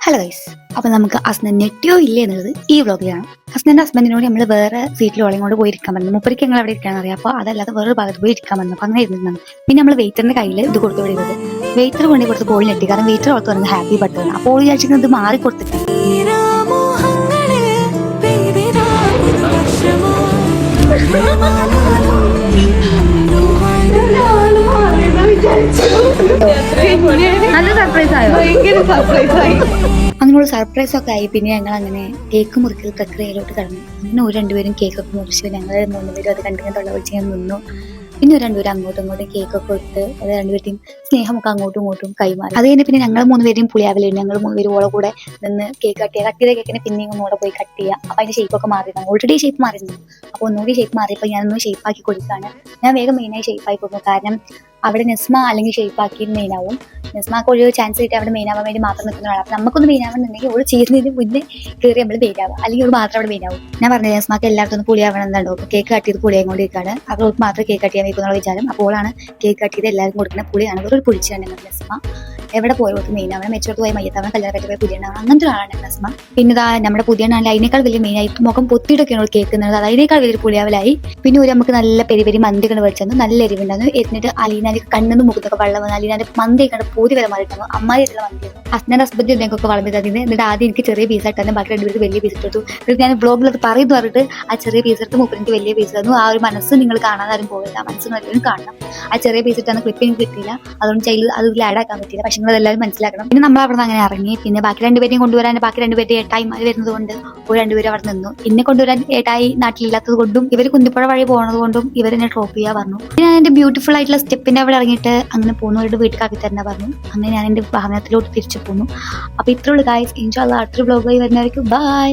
Hello guys, അപ്പൊ നമുക്ക് husband നെറ്റിയോ ഇല്ലേ എന്നുള്ളത് ഈ വ്ളോഗിലാണ്. ഹസ്ബൻഡിനോട് നമ്മൾ വേറെ സീറ്റിൽ ഓളയും കൊണ്ട് പോയി ഇരിക്കാൻ പറഞ്ഞു. മുപ്പരിക്ക് ഞങ്ങൾ അവിടെ ഇരിക്കാൻ അറിയാം. അപ്പോൾ അതല്ലാതെ വേറൊരു ഭാഗത്ത് പോയി ഇരിക്കാൻ പറഞ്ഞു. അപ്പൊ അങ്ങനെ ഇരുന്നു. പിന്നെ നമ്മൾ വെയിറ്ററിന്റെ കയ്യിൽ ഇത് കൊടുത്തു വിടുന്നത്. വെയിറ്റർ കൊണ്ടേ കൊടുത്ത് പോൾ നെറ്റി, കാരണം വെയിറ്റർ ഓൾക്ക് പറയുന്നത് ഹാപ്പി ബർത്ത്ഡേ. അപ്പോൾ വിചാരിച്ചിരുന്നത് ഇത് മാറി കൊടുത്തിട്ട് നല്ല സർപ്രൈസ് ആയോ? ഭയങ്കര സർപ്രൈസ് ആയി. അങ്ങനെയുള്ള സർപ്രൈസ് ഒക്കെ ആയി. പിന്നെ ഞങ്ങൾ അങ്ങനെ കേക്ക് മുറിക്കൽ പ്രക്രിയയിലോട്ട് കടന്നു. അങ്ങനെ ഒരു രണ്ടുപേരും കേക്കൊക്കെ മുറിച്ചു. ഞങ്ങൾ മൂന്നുപേരും അത് കണ്ടിങ്ങനെ തൊള്ള വിളിച്ച് ഞാൻ നിന്നു. പിന്നെ രണ്ടുപേരും അങ്ങോട്ടും ഇങ്ങോട്ടും കേക്കൊക്കെ ഇട്ട് അത് രണ്ടുപേരുടെയും സ്നേഹമൊക്കെ അങ്ങോട്ടും ഇങ്ങോട്ടും കൈമാറി. അത് കഴിഞ്ഞ് പിന്നെ ഞങ്ങൾ മൂന്നുപേരും പുളിയാവലുണ്ട്. ഞങ്ങൾ മൂന്നുപേരും ഓളെ കൂടെ നിന്ന് കേക്ക് കട്ട് ചെയ്ത കേക്കിനെ പിന്നെയും ഒന്നുകൂടെ പോയി കട്ട് ചെയ്യുക. അപ്പൊ അതിന്റെ ഷേപ്പൊക്കെ മാറിയതാണ്. ഓൾറെഡി ഷേപ്പ് മാറിയിരുന്നു. അപ്പോൾ ഒന്നുകൂടി ഷേപ്പ് മാറിയപ്പോൾ ഞാനൊന്ന് ഷേപ്പാക്കി കൊടുക്കുകയാണ്. ഞാൻ വേഗം മെയിനായി ഷേപ്പായി കൊടുക്കും. കാരണം അവിടെ നെസ്മ അല്ലെങ്കിൽ ഷേപ്പാക്കി മെയിനാവും. നെസ്മാക്ക് ഒരു ചാൻസ് കിട്ടി അവിടെ മെയിനാവാൻ വേണ്ടി മാത്രം നിൽക്കുന്നതാണ്. അപ്പം നമുക്കൊന്ന് മെയിനാവുന്നുണ്ടെങ്കിൽ ഓൾ ചെയ്യുന്നതിന് മുന്നേ കയറി നമ്മൾ മെയിനാവുക, അല്ലെങ്കിൽ ഒരു മാത്രം അവിടെ മെയിനാവും. ഞാൻ പറഞ്ഞത് നെസ്മാക്ക് എല്ലായിടത്തും പുളിയാവണം എന്നുണ്ടോ. അപ്പോൾ കേക്ക് കട്ട് ചെയ്ത് പുളിയായിക്കൊണ്ടിരിക്കുകയാണ്. അപ്പോൾ അവൾക്ക് മാത്രം കേക്ക് കട്ട് ചെയ്യാൻ വയ്ക്കുന്ന വിചാരം. അപ്പോഴാണ് കേക്ക് കട്ട് ചെയ്ത് എല്ലാവർക്കും കൊടുക്കുന്ന പുളിയാണ്. ഒരു പുളിച്ചാണ് ഞങ്ങൾ നെസ്മ. എവിടെ പോയവർക്ക് മെയിനാവണം, മെച്ചോട്ട് പോയി മയ്യത്താവണം, കല്യാണം കറ്റ് പോയി പുതിയ അങ്ങനത്തെ ഒരാളാണ് നെസ്മ. പിന്നെ ഇതാ നമ്മുടെ പുതിയ ആണെങ്കിൽ അതിനേക്കാൾ വലിയ മെയിനായിട്ട് മുഖം പൊത്തിയിട്ടൊക്കെയാണ് കേൾക്കുന്നത്. അത് അതിനേക്കാൾ വലിയ പുളിയാവലായി. പിന്നെ ഒരു നമുക്ക് നല്ല പെരി മന്തി കണ്ട് മേടിച്ചു, നല്ല എരിവുണ്ടായിരുന്നു. എന്നിട്ട് അലീനാന്റെ കണ്ണിന്ന് മുഖത്തൊക്കെ വെള്ളം വന്നു. അലീനാന്റെ മന്തി കണ്ട് പൂതി വരെ മാറിയിട്ടുണ്ടായിരുന്നു. അമ്മായിട്ടുള്ള മന്തി ഹസ്ബൻഡ് ഇതിനൊക്കെ വളർന്നു തരുന്നത്. എന്നിട്ട് ആദ്യം എനിക്ക് ചെറിയ പീസായിട്ടാണ്, ബാക്കി രണ്ടുപേർക്ക് വലിയ പീസ് എടുത്തു. എന്നിട്ട് ഞാൻ ബ്ലോഗിൽ അത് പറയുന്നു പറഞ്ഞിട്ട് ആ ചെറിയ പീസ് എടുത്ത് മുപ്പതിന് വലിയ പീസ് തന്നു. ആ ഒരു മനസ്സ് നിങ്ങൾ കാണാതാരും പോകില്ല, ആ മനസ്സ് നല്ലവരും കാണണം. ആ ചെറിയ പീസ് ഇട്ടാണ് ക്ലിപ്പിംഗ് കിട്ടിയില്ല, അതുകൊണ്ട് ചെയ്ത് അത് ആഡാക്കാൻ പറ്റില്ല. പക്ഷെ നിങ്ങൾ എല്ലാവരും മനസ്സിലാക്കണം. പിന്നെ നമ്മൾ അവിടെ നിന്ന് അങ്ങനെ ഇറങ്ങി. പിന്നെ ബാക്കി രണ്ടുപേരെയും കൊണ്ടുവരാൻ ബാക്കി രണ്ടുപേരുടെ ഏട്ടായി വരുന്നത് കൊണ്ട് ഒരു രണ്ടുപേരും അവിടെ നിന്നു. എന്നെ കൊണ്ടുവരാൻ ഏട്ടായി നാട്ടിലില്ലാത്തത് കൊണ്ടും ഇവർ കുന്തിപ്പുഴ വഴി പോകുന്നത് കൊണ്ടും ഇവരെന്നെ ഡ്രോപ്പ് ചെയ്യാൻ പറഞ്ഞു. പിന്നെ ഞാൻ എന്റെ ബ്യൂട്ടിഫുൾ ആയിട്ടുള്ള സ്റ്റെപ്പിന്റെ അവിടെ ഇറങ്ങിയിട്ട് അങ്ങനെ പോകുന്നവരുടെ വീട്ടിലാക്കി തരുന്ന പറഞ്ഞു. അങ്ങനെ ഞാൻ എന്റെ വാഹനത്തിലോട്ട് തിരിച്ചു പോന്നു. അപ്പൊ ഇത്രയുള്ള ഗായ്സ്, ഇൻഷാല്ലാ അടുത്തൊരു വ്ലോഗായി വരുന്നവർക്ക് ബൈ.